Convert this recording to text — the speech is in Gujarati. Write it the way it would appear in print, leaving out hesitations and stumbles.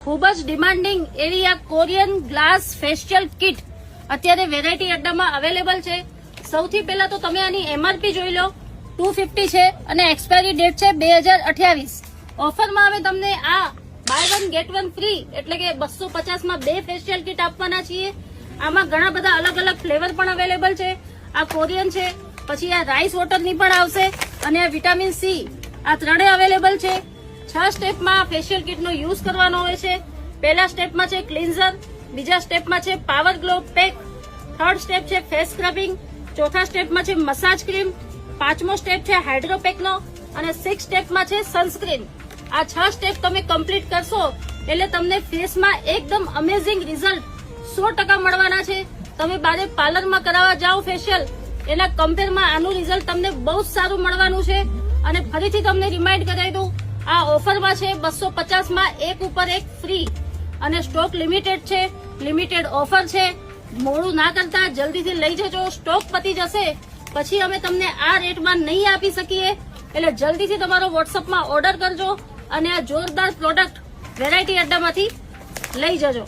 ખૂબ જ ડિમાન્ડિંગ એવી આ કોરિયન ગ્લાસ ફેશિયલ કિટ અત્યારે વેરાયટી અડ્ડામાં અવેલેબલ છે. સૌથી પહેલા તો તમે આની એમઆરપી જોઈ લો, 250 છે અને એક્સપાયરી ડેટ છે 2028. ઓફરમાં હવે તમને આ buy one get one free એટલે કે 250 માં 2 ફેશિયલ કિટ આપવાના છીએ. આમાં ઘણા બધા અલગ અલગ ફ્લેવર પણ અવેલેબલ છે. આ કોરિયન છે, પછી આ રાઈસ વોટરની પણ આવશે અને આ વિટામિન સી, આ ત્રણેય અવેલેબલ છે. 6 સ્ટેપમાં ફેશિયલ કિટનો યુઝ કરવાનો હોય છે. પહેલા સ્ટેપમાં છે ક્લિન્ઝર, બીજા સ્ટેપમાં છે power glow pack, third step છે ફેસ સ્ક્રબિંગ, ચોથા સ્ટેપમાં છે મસાજ ક્રીમ, પાંચમો સ્ટેપ છે હાઇડ્રો પેકનો અને 6 સ્ટેપમાં છે સનસ્ક્રીન. આ 6 સ્ટેપ તમે કમ્પ્લીટ કરશો એટલે તમને ફેસમાં એકદમ અમેઝિંગ રિઝલ્ટ 100% મળવાના છે. તમે બારે પાર્લરમાં કરાવવા જાઓ ફેશિયલ, એના કમ્પેરમાં આનું રિઝલ્ટ તમને બહુ જ સારું મળવાનું છે. અને ફરીથી તમને રિમાઇન્ડ કરાવી દઉં, આ ઓફરમાં છે 250 માં 1 ઉપર 1 ફ્રી અને સ્ટોક લિમિટેડ છે, લિમિટેડ ઓફર છે. મોડું ના કરતા જલ્દીથી લઈ જજો. સ્ટોક પતી જશે પછી અમે તમને આ રેટમાં નહીં આપી શકીએ, એટલે જલ્દીથી તમારો વોટ્સઅપમાં ઓર્ડર કરજો અને આ જોરદાર પ્રોડક્ટ વેરાયટી અડ્ડામાંથી લઈ જજો.